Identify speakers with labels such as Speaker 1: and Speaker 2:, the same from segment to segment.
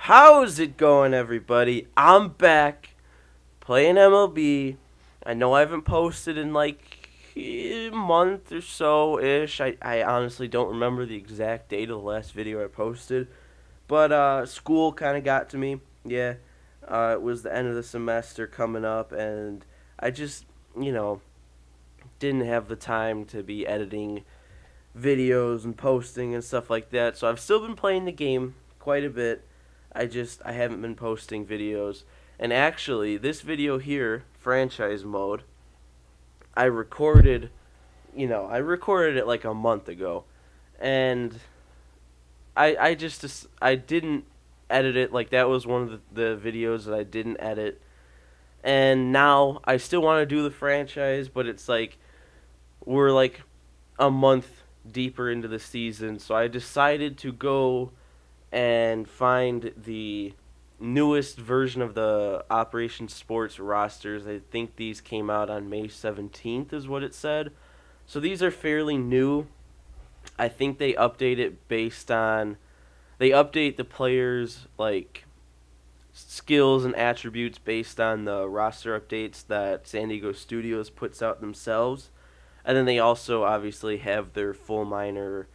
Speaker 1: How's it going, everybody? I'm back playing MLB. I know I haven't posted in like a month or so ish. I honestly don't remember the exact date of the last video I posted, but school kind of got to me. Yeah, it was the end of the semester coming up, and I just, you know, didn't have the time to be editing videos and posting and stuff like that. So I've still been playing the game quite a bit. I haven't been posting videos. And actually, this video here, franchise mode, I recorded, I recorded it like a month ago. And I didn't edit it. Like, that was one of the videos that I didn't edit. And now I still want to do the franchise, but it's like, we're like a month deeper into the season. So I decided to go and find the newest version of the Operation Sports rosters. I think these came out on May 17th, is what it said. So these are fairly new. I think they update it based on. They update the players' like skills and attributes based on the roster updates that San Diego Studios puts out themselves. And then they also obviously have their full minor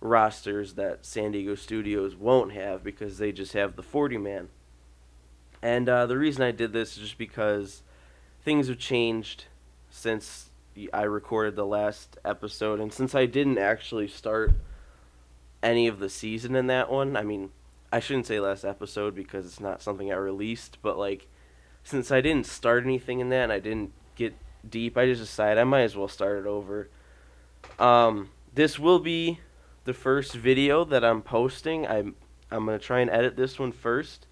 Speaker 1: rosters that San Diego Studios won't have because they just have the 40 man. And the reason I did this is just because things have changed since I recorded the last episode, and since I didn't actually start any of the season in that one. I mean, I shouldn't say last episode because it's not something I released, but like since I didn't start anything in that and I didn't get deep, I just decided I might as well start it over. This will be the first video that I'm posting. I'm gonna try and edit this one first,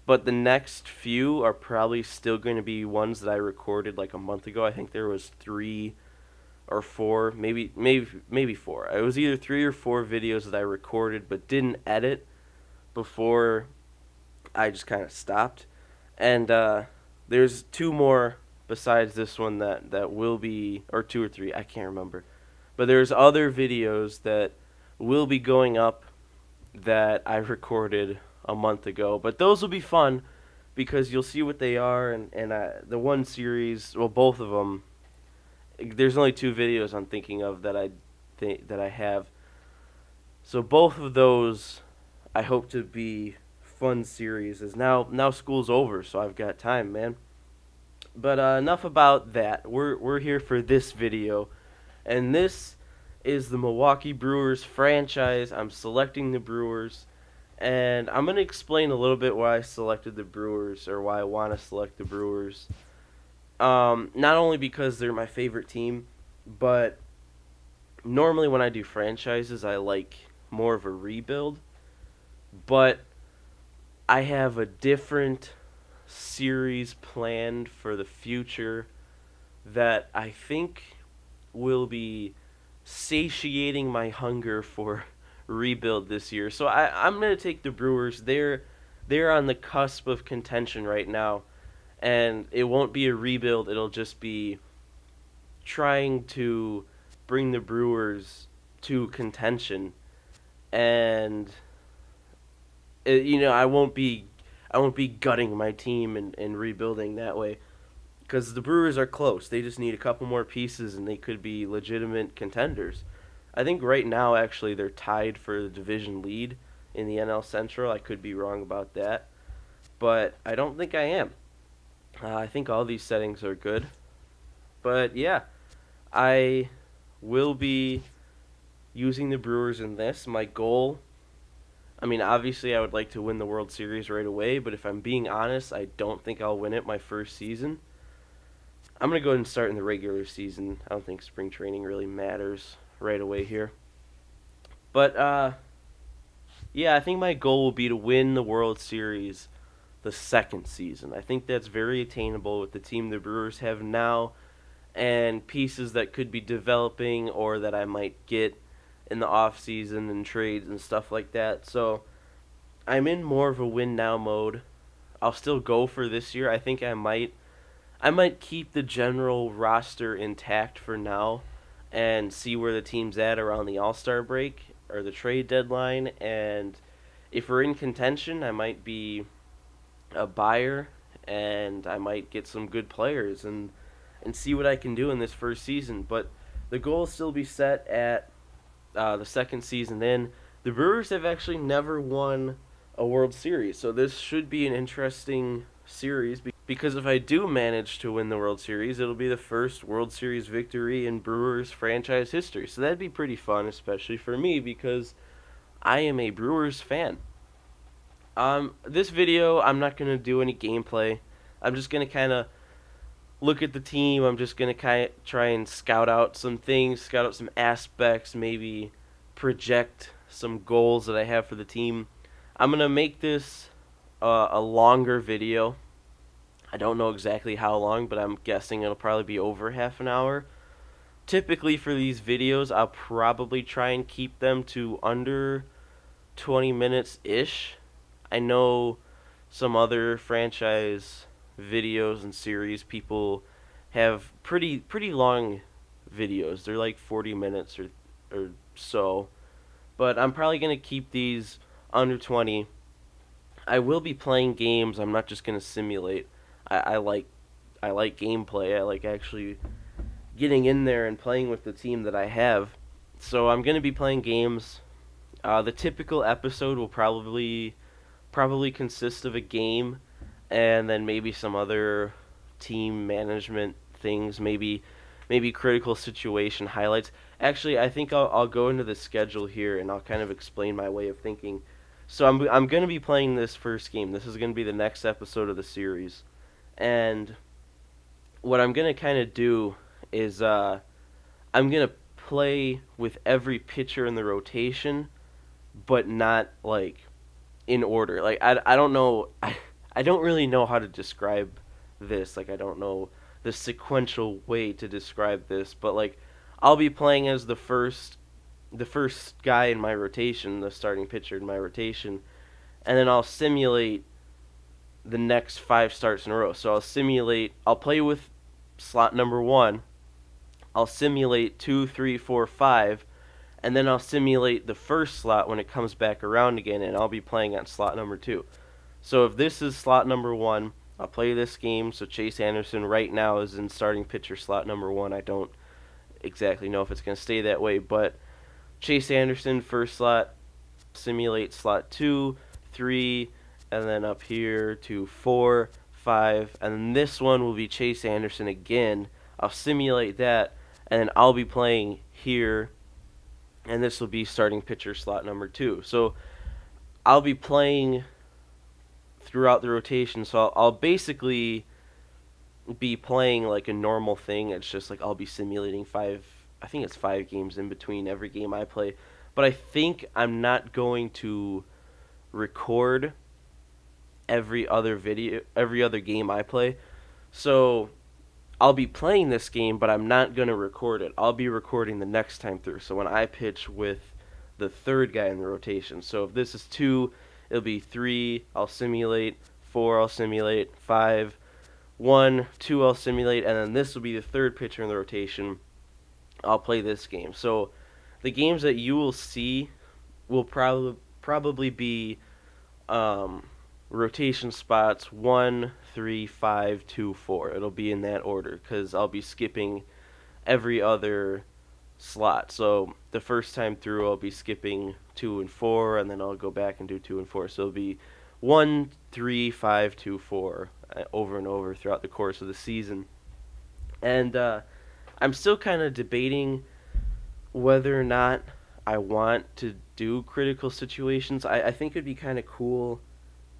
Speaker 1: but the next few are probably still going to be ones that I recorded like a month ago. I think there was 3 or 4, maybe 4. It was either 3 or 4 videos that I recorded but didn't edit before I just kind of stopped. And there's 2 more besides this one that will be, or 2 or 3, I can't remember. But there's other videos that will be going up that I recorded a month ago. But those will be fun because you'll see what they are. And the one series, well, both of them, there's only 2 videos I'm thinking of that I have. So both of those I hope to be fun series. As now school's over, so I've got time, man. But enough about that. We're here for this video, and this is the Milwaukee Brewers franchise. I'm selecting the Brewers, and I'm gonna explain a little bit why I selected the Brewers, or why I want to select the Brewers. Not only because they're my favorite team, but normally when I do franchises, I like more of a rebuild. But I have a different series planned for the future that I think will be satiating my hunger for rebuild this year. So I'm gonna take the Brewers. They're on the cusp of contention right now, and it won't be a rebuild. It'll just be trying to bring the Brewers to contention, and I won't be gutting my team and rebuilding that way because the Brewers are close. They just need a couple more pieces, and they could be legitimate contenders. I think right now, actually, they're tied for the division lead in the NL Central. I could be wrong about that, but I don't think I am. I think all these settings are good. But yeah, I will be using the Brewers in this. My goal, I mean, obviously, I would like to win the World Series right away, but if I'm being honest, I don't think I'll win it my first season. I'm going to go ahead and start in the regular season. I don't think spring training really matters right away here. But, yeah, I think my goal will be to win the World Series the second season. I think that's very attainable with the team the Brewers have now and pieces that could be developing or that I might get in the off season and trades and stuff like that. So I'm in more of a win now mode. I'll still go for this year. I think I might keep the general roster intact for now and see where the team's at around the All-Star break or the trade deadline, and if we're in contention, I might be a buyer, and I might get some good players and see what I can do in this first season. But the goal will still be set at the second season in. The Brewers have actually never won a World Series, so this should be an interesting series because if I do manage to win the World Series, it'll be the first World Series victory in Brewers franchise history. So that'd be pretty fun, especially for me because I am a Brewers fan. This video, I'm not gonna do any gameplay. I'm just gonna kind of look at the team. I'm just gonna kind of try and scout out some things, scout out some aspects, maybe project some goals that I have for the team. I'm gonna make this a longer video. I don't know exactly how long, but I'm guessing it'll probably be over half an hour. Typically for these videos, I'll probably try and keep them to under 20 minutes ish. I know some other franchise videos and series people have pretty long videos. They're like 40 minutes or so. But I'm probably going to keep these under 20. I will be playing games. I'm not just going to simulate. I like gameplay. I like actually getting in there and playing with the team that I have. So I'm going to be playing games. The typical episode will probably consist of a game and then maybe some other team management things, maybe critical situation highlights. Actually, I think I'll go into the schedule here and I'll kind of explain my way of thinking. So I'm going to be playing this first game. This is going to be the next episode of the series. And what I'm going to kind of do is I'm going to play with every pitcher in the rotation, but not like in order. Like I don't know, I don't really know how to describe this. Like I don't know the sequential way to describe this, but like I'll be playing as the first guy in my rotation, the starting pitcher in my rotation, and then I'll simulate the next 5 starts in a row. So I'll play with slot number 1. I'll simulate 2, 3, 4, 5, and then I'll simulate the first slot when it comes back around again, and I'll be playing on slot number 2. So if this is slot number 1, I'll play this game. So Chase Anderson right now is in starting pitcher slot number 1. I don't exactly know if it's going to stay that way, but Chase Anderson, first slot, simulate slot 2, 3, and then up here to 4, 5, and then this one will be Chase Anderson again. I'll simulate that, and then I'll be playing here, and this will be starting pitcher slot number 2. So I'll be playing throughout the rotation, so I'll basically be playing like a normal thing. It's just like I'll be simulating 5, I think it's 5 games in between every game I play. But I think I'm not going to record every other game I play. So I'll be playing this game, but I'm not going to record it. I'll be recording the next time through. So when I pitch with the third guy in the rotation. So if this is 2, it'll be 3, I'll simulate, 4, I'll simulate, 5, 1, 2, I'll simulate, and then this will be the third pitcher in the rotation. I'll play this game. So the games that you will see will probably be rotation spots 1, 3, 5, 2, 4. It'll be in that order because I'll be skipping every other slot. So the first time through I'll be skipping 2 and 4, and then I'll go back and do 2 and 4. So it'll be 1, 3, 5, 2, 4 over and over throughout the course of the season. And I'm still kind of debating whether or not I want to do critical situations. I think it'd be kind of cool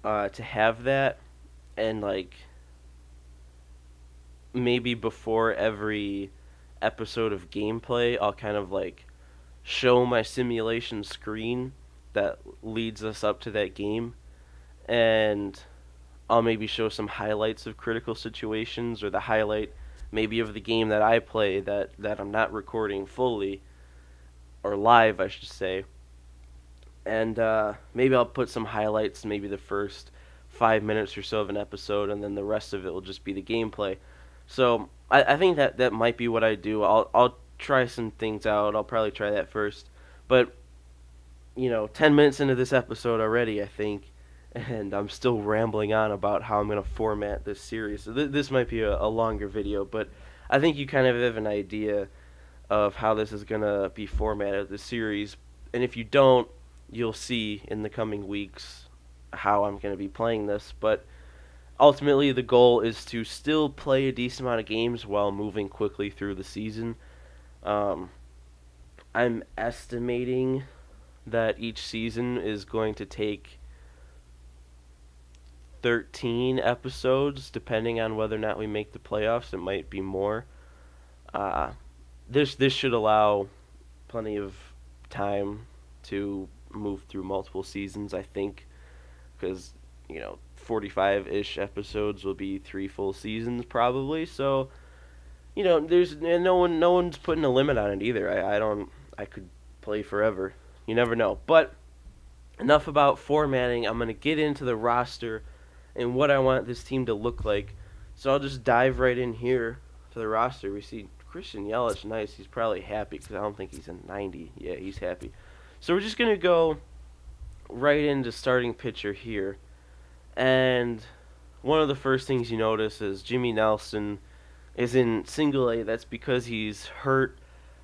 Speaker 1: to have that, and like maybe before every episode of gameplay I'll kind of like show my simulation screen that leads us up to that game, and I'll maybe show some highlights of critical situations, or the highlight maybe of the game that I play that I'm not recording fully, or live I should say. And maybe I'll put some highlights, maybe the first 5 minutes or so of an episode, and then the rest of it will just be the gameplay. So I think that might be what I do. I'll try some things out. I'll probably try that first. But 10 minutes into this episode already, I think, and I'm still rambling on about how I'm going to format this series. So this might be a longer video, but I think you kind of have an idea of how this is going to be formatted, the series. And if you don't, you'll see in the coming weeks how I'm going to be playing this. But ultimately, the goal is to still play a decent amount of games while moving quickly through the season. Um, I'm estimating that each season is going to take 13 episodes, depending on whether or not we make the playoffs. It might be more. Uh, this should allow plenty of time to move through multiple seasons, I think, because 45-ish episodes will be 3 full seasons probably. So there's no one's putting a limit on it either. I could play forever. You never know. But enough about formatting. I'm gonna get into the roster and what I want this team to look like. So I'll just dive right in here to the roster. We see Christian Yelich, nice. He's probably happy because I don't think he's a 90. Yeah, he's happy. So we're just going to go right into starting pitcher here. And one of the first things you notice is Jimmy Nelson is in single A. That's because he's hurt.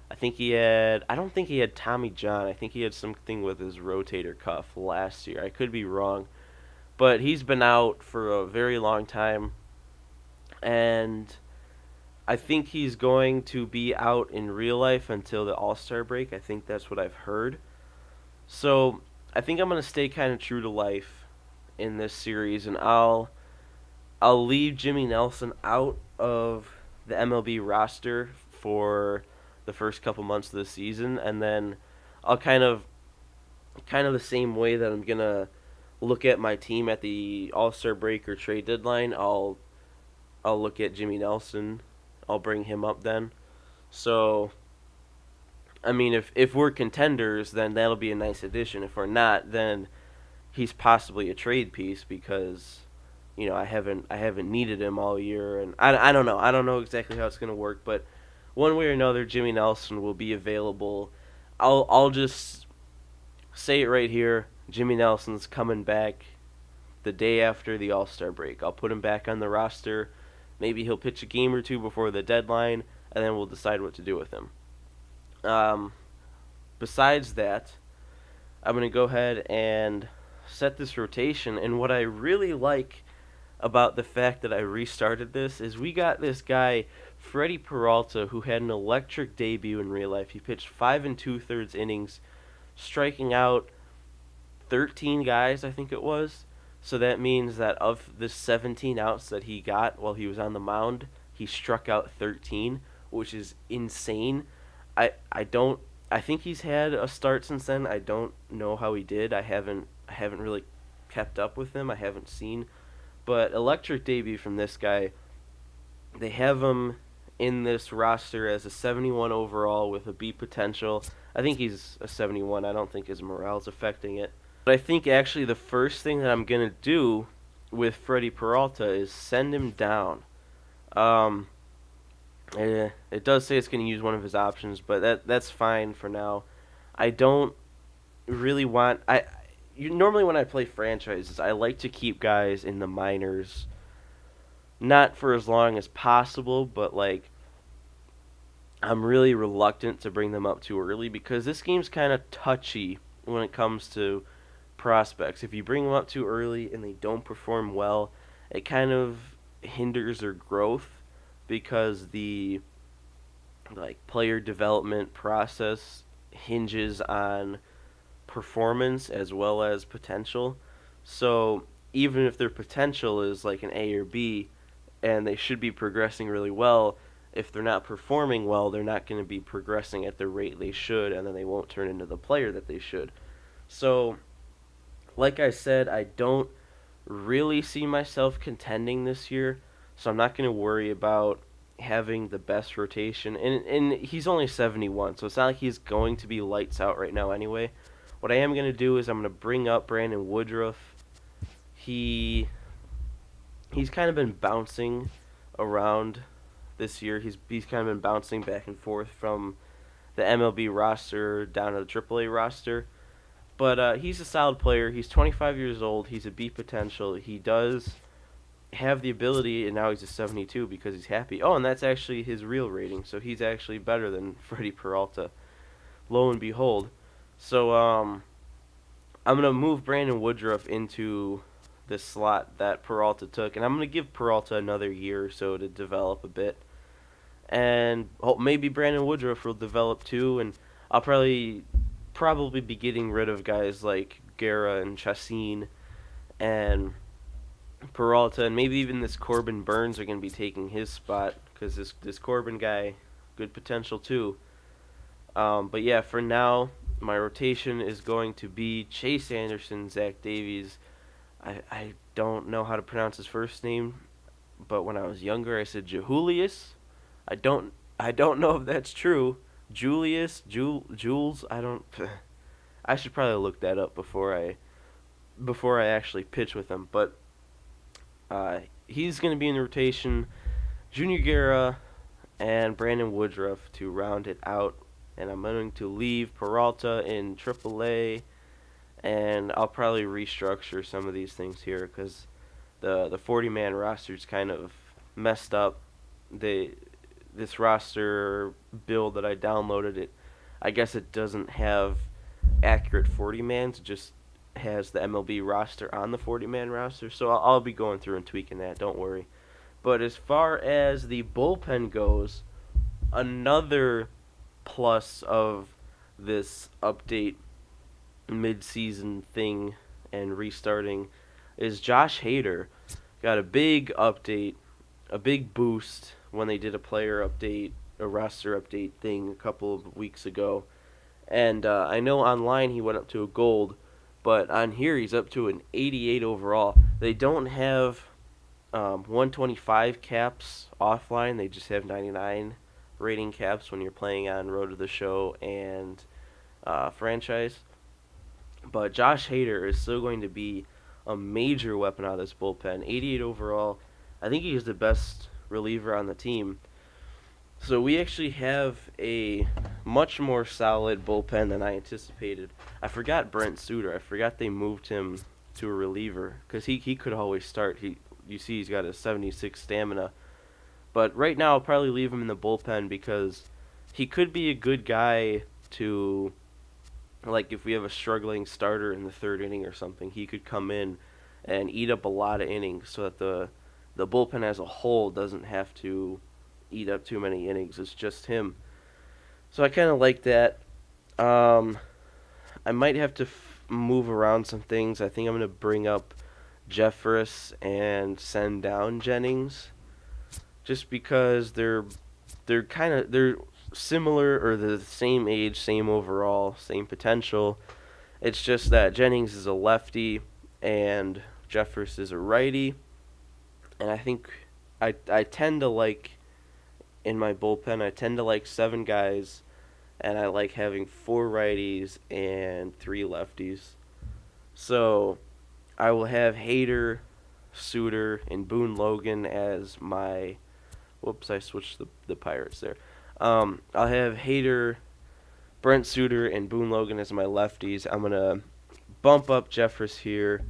Speaker 1: I don't think he had Tommy John. I think he had something with his rotator cuff last year. I could be wrong. But he's been out for a very long time. And I think he's going to be out in real life until the All-Star break. I think that's what I've heard. So I think I'm going to stay kind of true to life in this series, and I'll leave Jimmy Nelson out of the MLB roster for the first couple months of the season, and then I'll kind of the same way that I'm going to look at my team at the All-Star break or trade deadline. I'll look at Jimmy Nelson. I'll bring him up then. So, I mean, if we're contenders, then that'll be a nice addition. If we're not, then he's possibly a trade piece because, I haven't needed him all year, and I don't know. I don't know exactly how it's gonna work, but one way or another, Jimmy Nelson will be available. I'll just say it right here. Jimmy Nelson's coming back the day after the All-Star break. I'll put him back on the roster. Maybe he'll pitch a game or two before the deadline, and then we'll decide what to do with him. Besides that, I'm going to go ahead and set this rotation. And what I really like about the fact that I restarted this is we got this guy, Freddie Peralta, who had an electric debut in real life. He pitched 5 2/3 innings, striking out 13 guys, I think it was. So that means that of the 17 outs that he got while he was on the mound, he struck out 13, which is insane. I think he's had a start since then. I don't know how he did. I haven't really kept up with him. I haven't seen. But electric debut from this guy. They have him in this roster as a 71 overall with a B potential. I think he's a 71. I don't think his morale's affecting it. But I think actually the first thing that I'm going to do with Freddie Peralta is send him down. It does say it's going to use one of his options, but that's fine for now. I don't really want... normally when I play franchises, I like to keep guys in the minors, not for as long as possible, but I'm really reluctant to bring them up too early because this game's kind of touchy when it comes to prospects. If you bring them up too early and they don't perform well, it kind of hinders their growth because the player development process hinges on performance as well as potential. So even if their potential is like an A or B and they should be progressing really well, if they're not performing well, they're not going to be progressing at the rate they should, and then they won't turn into the player that they should. So like I said, I don't really see myself contending this year, so I'm not going to worry about having the best rotation. And he's only 71, so it's not like he's going to be lights out right now anyway. What I am going to do is I'm going to bring up Brandon Woodruff. He's kind of been bouncing around this year. He's kind of been bouncing back and forth from the MLB roster down to the AAA roster. But he's a solid player. He's 25 years old. He's a B potential. He does have the ability, and now he's a 72 because he's happy. Oh, and that's actually his real rating, so he's actually better than Freddie Peralta. Lo and behold. So I'm gonna move Brandon Woodruff into the slot that Peralta took, and I'm gonna give Peralta another year or so to develop a bit, and maybe Brandon Woodruff will develop too, and I'll probably be getting rid of guys like Guerra and Chassin and Peralta, and maybe even this Corbin Burns are going to be taking his spot because this Corbin guy, good potential too. But yeah, for now, my rotation is going to be Chase Anderson, Zach Davies. I don't know how to pronounce his first name, but when I was younger, I said Jehulius. I don't know if that's true. Jules. I don't. I should probably look that up before I actually pitch with him. But he's going to be in the rotation. Junior Guerra and Brandon Woodruff to round it out. And I'm going to leave Peralta in AAA. And I'll probably restructure some of these things here because the 40-man roster is kind of messed up. This roster build that I downloaded, I guess it doesn't have accurate 40-mans. It just has the MLB roster on the 40-man roster. So I'll be going through and tweaking that. Don't worry. But as far as the bullpen goes, another plus of this update mid-season thing and restarting is Josh Hader got a big update, a big boost when they did a player update, a roster update thing a couple of weeks ago. And I know online he went up to a gold, but on here he's up to an 88 overall. They don't have 125 caps offline. They just have 99 rating caps when you're playing on Road to the Show and franchise. But Josh Hader is still going to be a major weapon out of this bullpen. 88 overall. I think he is the best reliever on the team. So we actually have a much more solid bullpen than I anticipated. I forgot Brent Suter. I forgot they moved him to a reliever because he could always start. You see he's got a 76 stamina. But right now I'll probably leave him in the bullpen because he could be a good guy to, like if we have a struggling starter in the third inning or something, he could come in and eat up a lot of innings so that the bullpen as a whole doesn't have to eat up too many innings. It's just him. So I kind of like that. I might have to move around some things. I think I'm going to bring up Jeffress and send down Jennings just because they're similar or the same age, same overall, same potential. It's just that Jennings is a lefty and Jeffress is a righty. And I think I tend to like, in my bullpen, I tend to like 7 guys, and I like having 4 righties and 3 lefties. So I will have Hader, Suter, and Boone Logan as my... Whoops, I switched the Pirates there. I'll have Hader, Brent Suter, and Boone Logan as my lefties. I'm going to bump up Jeffress here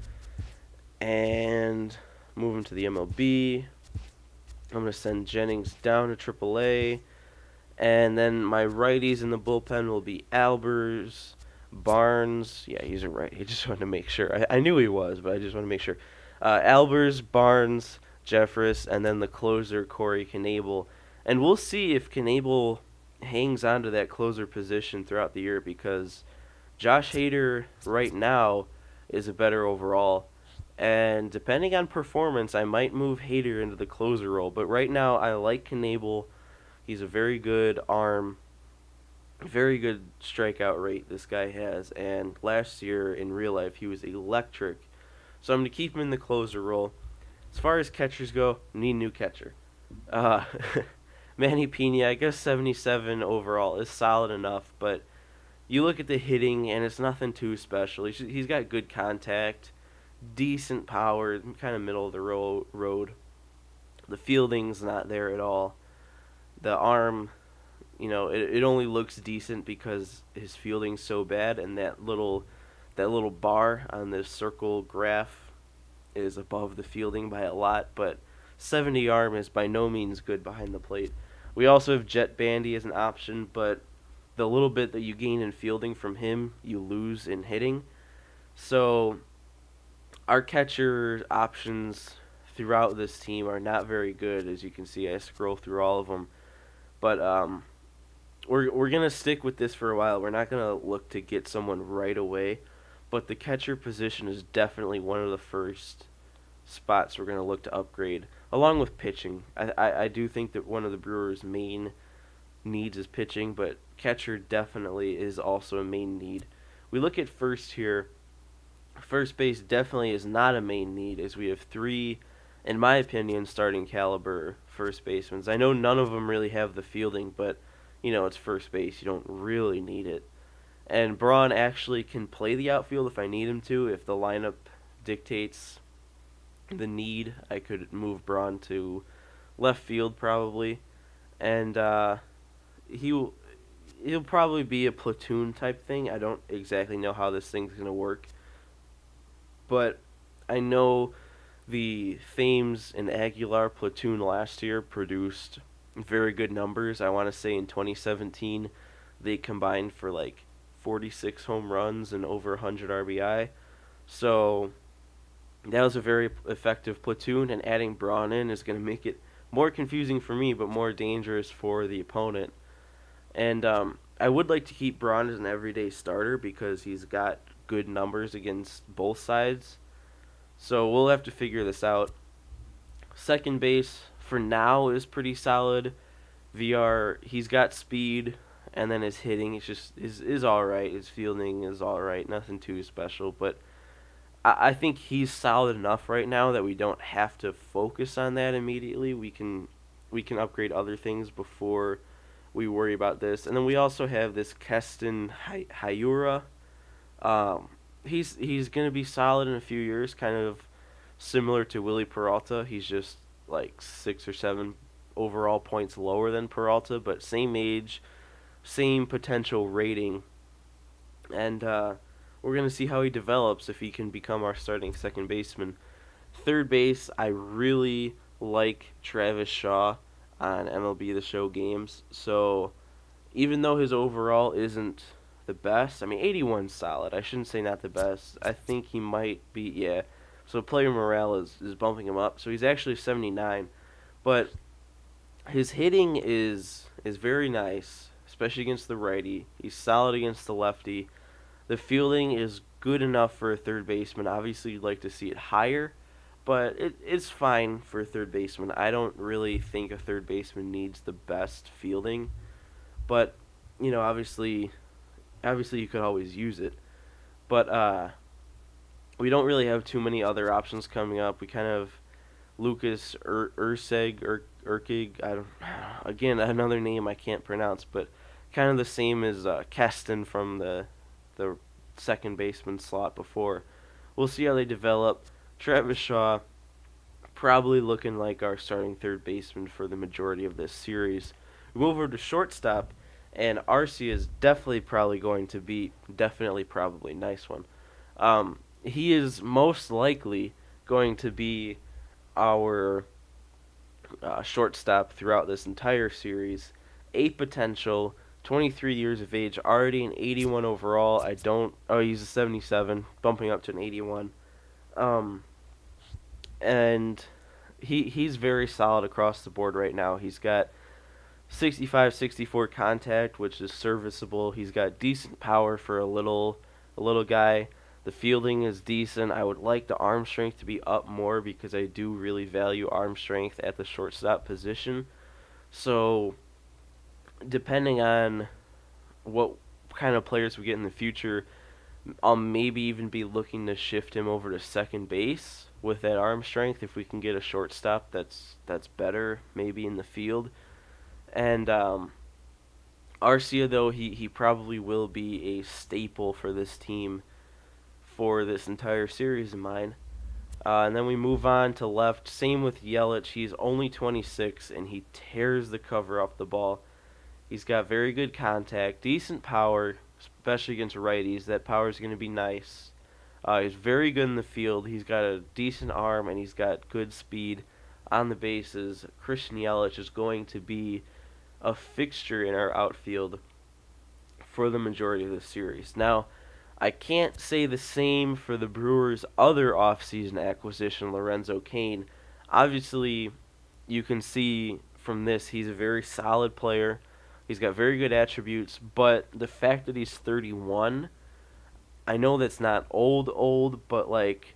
Speaker 1: and move him to the MLB. I'm going to send Jennings down to AAA. And then my righties in the bullpen will be Albers, Barnes. Yeah, he's a righty. I just wanted to make sure. I knew he was, but I just wanted to make sure. Albers, Barnes, Jeffress, and then the closer, Corey Knebel. And we'll see if Knebel hangs on to that closer position throughout the year because Josh Hader right now is a better overall. And depending on performance, I might move Hader into the closer role. But right now, I like Knebel. He's a very good arm, very good strikeout rate this guy has. And last year in real life, he was electric. So I'm going to keep him in the closer role. As far as catchers go, need a new catcher. Manny Pena, I guess 77 overall is solid enough, but you look at the hitting, and it's nothing too special. He's got good contact, decent power, kind of middle of the road. The fielding's not there at all. The arm, it only looks decent because his fielding's so bad, and that little that little bar on this circle graph is above the fielding by a lot, but 70 arm is by no means good behind the plate. We also have Jet Bandy as an option, but the little bit that you gain in fielding from him, you lose in hitting. So our catcher options throughout this team are not very good, as you can see. I scroll through all of them, but we're gonna stick with this for a while. We're not gonna look to get someone right away, but the catcher position is definitely one of the first spots we're gonna look to upgrade, along with pitching. I do think that one of the Brewers' main needs is pitching, but catcher definitely is also a main need. We look at first here. First base definitely is not a main need, as we have three, in my opinion, starting caliber first basemen. I know none of them really have the fielding, but it's first base. You don't really need it. And Braun actually can play the outfield if I need him to. If the lineup dictates the need, I could move Braun to left field probably, and he'll probably be a platoon type thing. I don't exactly know how this thing's gonna work, but I know the Thames and Aguilar platoon last year produced very good numbers. I want to say in 2017 they combined for like 46 home runs and over 100 RBI. So that was a very effective platoon, and adding Braun in is going to make it more confusing for me, but more dangerous for the opponent. And I would like to keep Braun as an everyday starter because he's got good numbers against both sides. So we'll have to figure this out. Second base for now is pretty solid. He's got speed, and then his hitting is all right. His fielding is all right. Nothing too special, but I think he's solid enough right now that we don't have to focus on that immediately. We can upgrade other things before we worry about this. And then we also have this Keston Hayura. He's gonna be solid in a few years, kind of similar to Willie Peralta. He's just like 6 or 7 overall points lower than Peralta, but same age, same potential rating, and we're gonna see how he develops if he can become our starting second baseman. Third base, I really like Travis Shaw on MLB The Show games. So even though his overall isn't the best, I mean 81's solid. I shouldn't say not the best. I think he might be, yeah. So player morale is bumping him up. So he's actually 79, but his hitting is very nice, especially against the righty. He's solid against the lefty. The fielding is good enough for a third baseman. Obviously, you'd like to see it higher, but it's fine for a third baseman. I don't really think a third baseman needs the best fielding, but obviously you could always use it. But we don't really have too many other options coming up. We kind of Lucas Urkig. Again, another name I can't pronounce, but kind of the same as Keston from the second baseman slot before. We'll see how they develop. Travis Shaw probably looking like our starting third baseman for the majority of this series. We move over to shortstop, and Arcia is definitely probably going to be probably nice one. He is most likely going to be our shortstop throughout this entire series. 8 potential, 23 years of age, already an 81 overall. He's a 77, bumping up to an 81. And he's very solid across the board right now. He's got 65, 64 contact, which is serviceable. He's got decent power for a little guy. The fielding is decent. I would like the arm strength to be up more because I do really value arm strength at the shortstop position. So depending on what kind of players we get in the future, I'll maybe even be looking to shift him over to second base with that arm strength if we can get a shortstop that's better maybe in the field. And Arcia, though, he probably will be a staple for this team for this entire series of mine. And then we move on to left. Same with Yelich. He's only 26, and he tears the cover off the ball. He's got very good contact, decent power, especially against righties. That power is going to be nice. He's very good in the field. He's got a decent arm, and he's got good speed on the bases. Christian Yelich is going to be a fixture in our outfield for the majority of the series. Now, I can't say the same for the Brewers' other offseason acquisition, Lorenzo Cain. Obviously, you can see from this he's a very solid player. He's got very good attributes, but the fact that he's 31, I know that's not old, but like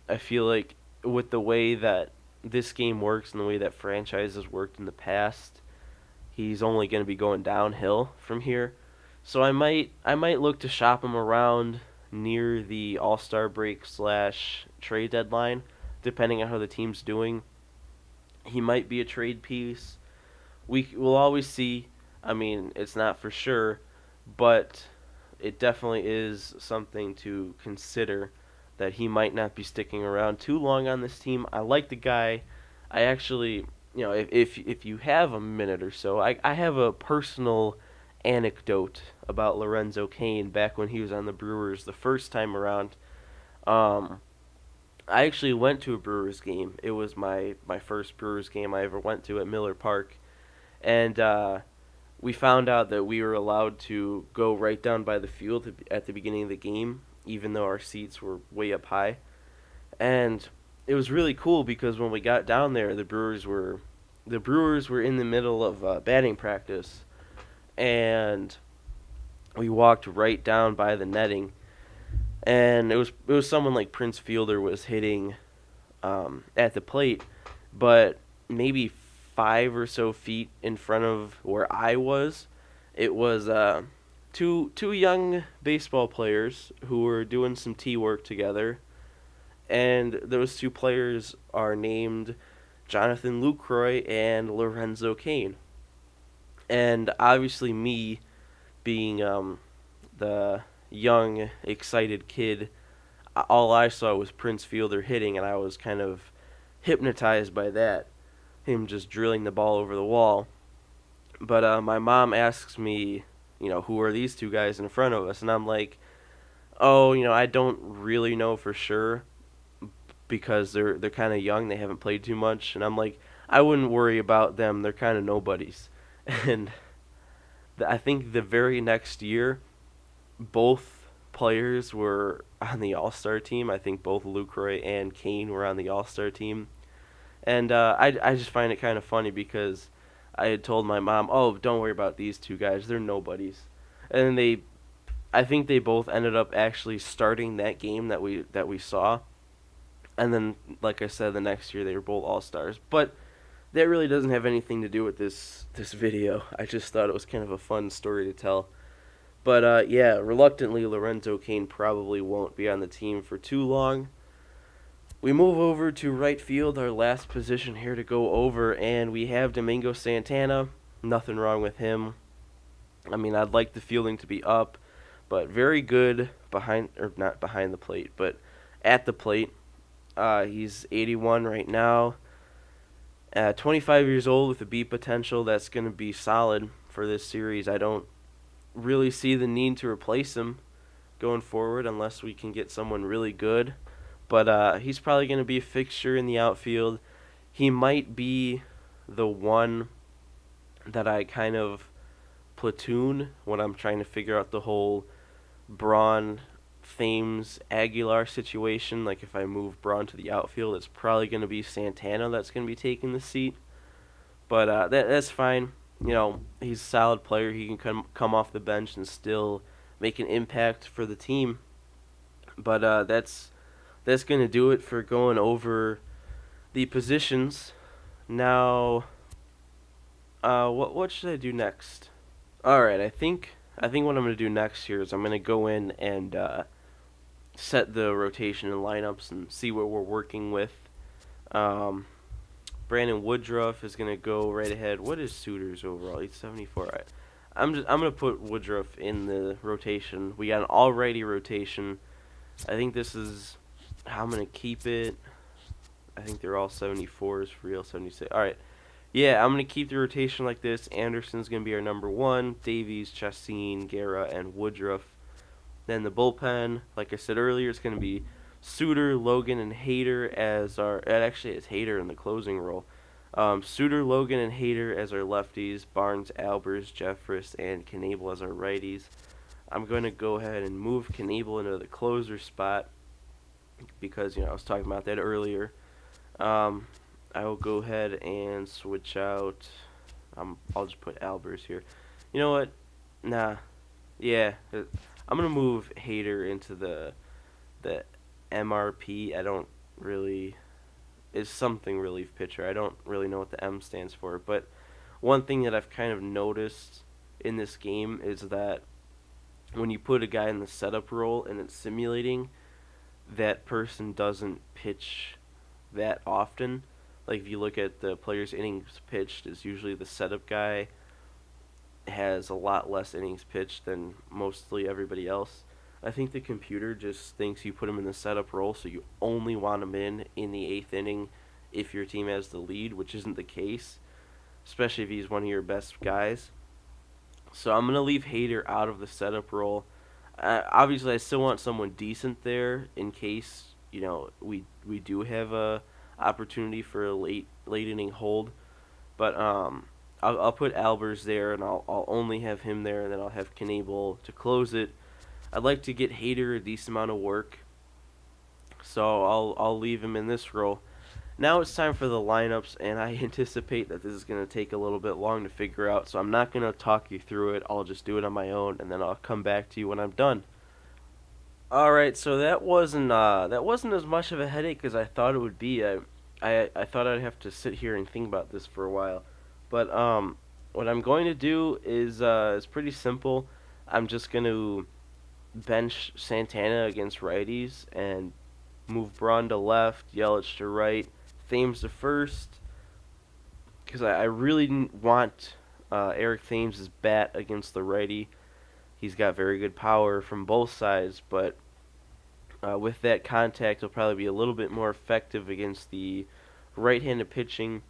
Speaker 1: I feel like with the way that this game works and the way that franchises worked in the past, he's only going to be going downhill from here. So I might look to shop him around near the All-Star break / trade deadline, depending on how the team's doing. He might be a trade piece. We'll always see. I mean, it's not for sure, but it definitely is something to consider that he might not be sticking around too long on this team. I like the guy. I actually, if you have a minute or so, I have a personal anecdote about Lorenzo Cain back when he was on the Brewers the first time around. Um, I actually went to a Brewers game. It was my first Brewers game I ever went to at Miller Park, and we found out that we were allowed to go right down by the field at the beginning of the game, even though our seats were way up high. And it was really cool because when we got down there, the Brewers were in the middle of batting practice, and we walked right down by the netting, and it was someone like Prince Fielder was hitting at the plate, but maybe 5 or so feet in front of where I was, it was two young baseball players who were doing some tee work together, and those two players are named Jonathan Lucroy and Lorenzo Cain. And obviously, me being the young, excited kid, all I saw was Prince Fielder hitting, and I was kind of hypnotized by that, him just drilling the ball over the wall. But my mom asks me, who are these two guys in front of us? And I'm like, oh, I don't really know for sure because they're kind of young, they haven't played too much. And I'm like, I wouldn't worry about them, they're kind of nobodies. And I think the very next year, both players were on the All-Star team. I think both Lucroy and Cain were on the All-Star team. And I just find it kind of funny because I had told my mom, oh, don't worry about these two guys. They're nobodies. And I think they both ended up actually starting that game that we saw. And then, like I said, the next year they were both All-Stars. But that really doesn't have anything to do with this video. I just thought it was kind of a fun story to tell. But yeah, reluctantly, Lorenzo Cain probably won't be on the team for too long. We move over to right field, our last position here to go over, and we have Domingo Santana. Nothing wrong with him. I mean, I'd like the fielding to be up, but very good not behind the plate, but at the plate. He's 81 right now. 25 years old with a B potential. That's going to be solid for this series. I don't really see the need to replace him going forward unless we can get someone really good. But he's probably going to be a fixture in the outfield. He might be the one that I kind of platoon when I'm trying to figure out the whole Braun, Thames, Aguilar situation. Like if I move Braun to the outfield, it's probably going to be Santana that's going to be taking the seat. But that's fine. He's a solid player. He can come off the bench and still make an impact for the team. But that's going to do it for going over the positions. Now, what should I do next? All right, I think what I'm going to do next here is I'm going to go in and set the rotation and lineups and see what we're working with. Brandon Woodruff is going to go right ahead. What is Suter's overall? He's 74. Right. I'm going to put Woodruff in the rotation. We got an all-righty rotation. I think this is how I'm going to keep it. I think they're all 74s for real, 76. All right. Yeah, I'm gonna keep the rotation like this. Anderson's gonna be our number one. Davies, Chastain, Guerra, and Woodruff. Then the bullpen, like I said earlier, it's gonna be Suter, Logan, and Hader as our. Actually, it's Hader in the closing role. Suter, Logan, and Hader as our lefties. Barnes, Albers, Jeffress, and Knable as our righties. I'm going to go ahead and move Knable into the closer spot because I was talking about that earlier. Um, I will go ahead and switch out. I'll just put Albers here. You know what? Nah. Yeah. I'm gonna move Hader into the MRP. I don't really. Is something relief pitcher. I don't really know what the M stands for, but one thing that I've kind of noticed in this game is that when you put a guy in the setup role and it's simulating, that person doesn't pitch that often. Like if you look at the player's innings pitched, is usually the setup guy has a lot less innings pitched than mostly everybody else. I think the computer just thinks you put him in the setup role, so you only want him in the eighth inning if your team has the lead, which isn't the case, especially if he's one of your best guys. So I'm gonna leave Hader out of the setup role. Obviously, I still want someone decent there in case we do have a opportunity for a late inning hold. But I'll put Albers there, and I'll only have him there, and then I'll have Knable to close it. I'd like to get Hader a decent amount of work, so I'll leave him in this role. Now it's time for the lineups, and I anticipate that this is going to take a little bit long to figure out, so I'm not going to talk you through it. I'll just do it on my own, and then I'll come back to you when I'm done. All right, so that wasn't as much of a headache as I thought it would be. I thought I'd have to sit here and think about this for a while, but what I'm going to do is pretty simple. I'm just going to bench Santana against righties and move Braun to left, Yelich to right, Thames to first, because I really didn't want Eric Thames' bat against the righty. He's got very good power from both sides, but with that contact, he'll probably be a little bit more effective against the right-handed pitching.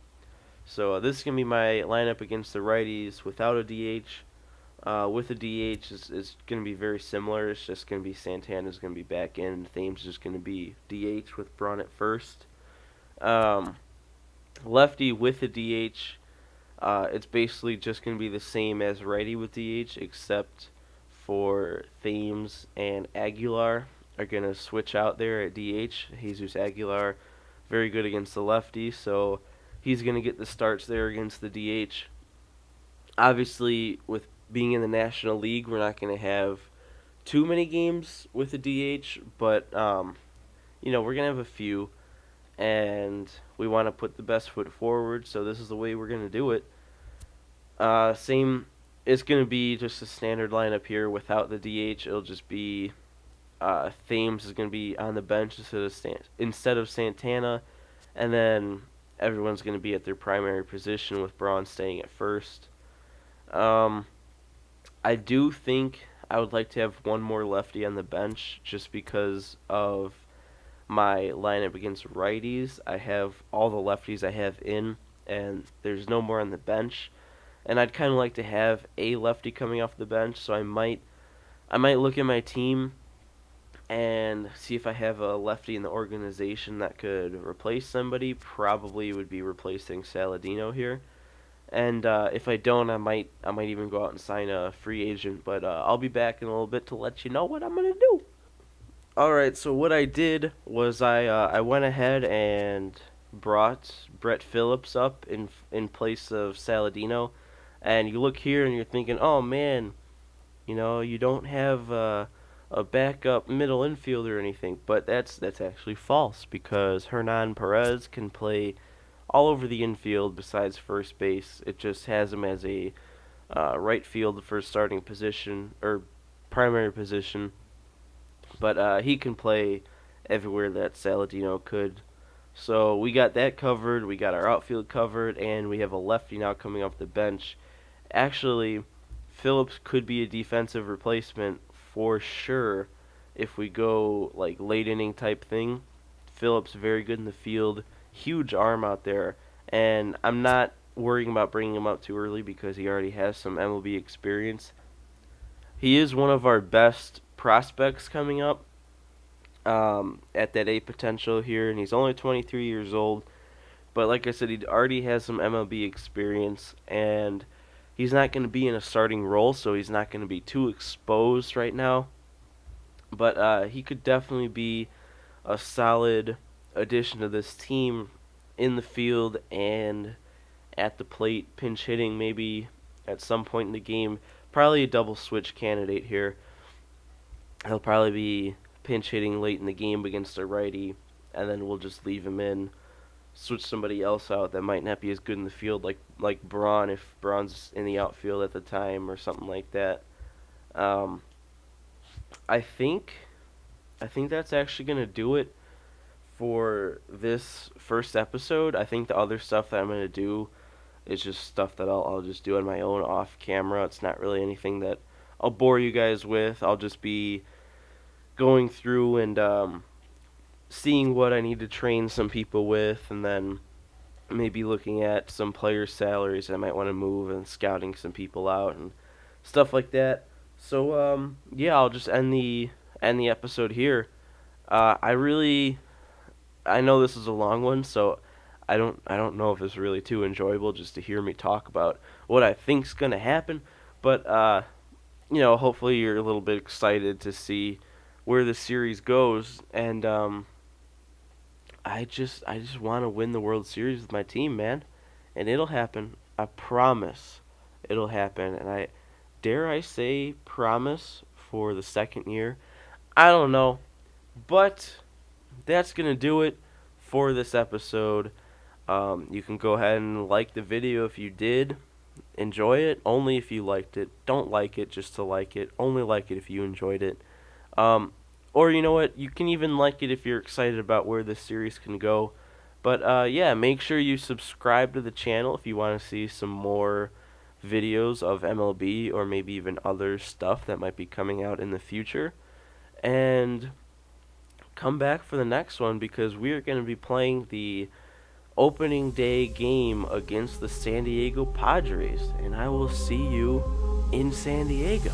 Speaker 1: So this is going to be my lineup against the righties without a DH. With a DH, is going to be very similar. It's just going to be Santana's going to be back in, and Thames is just going to be DH with Braun at first. Lefty with a DH, it's basically just going to be the same as righty with DH, except for Thames and Aguilar are going to switch out there at DH. Jesus Aguilar, very good against the lefty, so he's going to get the starts there against the DH. Obviously, with being in the National League, we're not going to have too many games with a DH, but we're going to have a few, and we want to put the best foot forward, so this is the way we're going to do it. It's going to be just a standard lineup here without the DH. It'll just be Thames is going to be on the bench instead of Santana, and then everyone's going to be at their primary position with Braun staying at first. I do think I would like to have one more lefty on the bench just because of my lineup against righties. I have all the lefties I have in, and there's no more on the bench. And I'd kind of like to have a lefty coming off the bench, so I might look at my team and see if I have a lefty in the organization that could replace somebody. Probably would be replacing Saladino here. And if I don't, I might even go out and sign a free agent. But I'll be back in a little bit to let you know what I'm gonna do. All right. So what I did was I went ahead and brought Brett Phillips up in place of Saladino. And you look here and you're thinking, oh man, you don't have a backup middle infielder or anything. But that's actually false because Hernan Perez can play all over the infield besides first base. It just has him as a right field for starting position or primary position. But he can play everywhere that Saladino could. So we got that covered. We got our outfield covered, and we have a lefty now coming off the bench. Actually, Phillips could be a defensive replacement for sure if we go like late inning type thing. Phillips very good in the field, huge arm out there, and I'm not worrying about bringing him up too early because he already has some MLB experience. He is one of our best prospects coming up at that A potential here, and he's only 23 years old. But like I said, he already has some MLB experience, and he's not going to be in a starting role, so he's not going to be too exposed right now. But he could definitely be a solid addition to this team in the field and at the plate, pinch hitting maybe at some point in the game. Probably a double switch candidate here. He'll probably be pinch hitting late in the game against a righty, and then we'll just leave him in, switch somebody else out that might not be as good in the field, like Braun, if Braun's in the outfield at the time or something like that. Um, I think that's actually gonna do it for this first episode. I think the other stuff that I'm gonna do is just stuff that I'll just do on my own off camera. It's not really anything that I'll bore you guys with. I'll just be going through and seeing what I need to train some people with, and then maybe looking at some players' salaries I might want to move and scouting some people out and stuff like that. So yeah, I'll just end the episode here. I know this is a long one, so I don't know if it's really too enjoyable just to hear me talk about what I think's gonna happen. But hopefully you're a little bit excited to see where the series goes, and I just want to win the World Series with my team, man, and it'll happen. I promise, it'll happen, and I say promise for the second year. I don't know, but that's gonna do it for this episode. You can go ahead and like the video if you did enjoy it. Only if you liked it. Don't like it just to like it. Only like it if you enjoyed it. Or you know what? You can even like it if you're excited about where this series can go. But yeah, make sure you subscribe to the channel if you want to see some more videos of MLB or maybe even other stuff that might be coming out in the future. And come back for the next one because we are going to be playing the opening day game against the San Diego Padres. And I will see you in San Diego.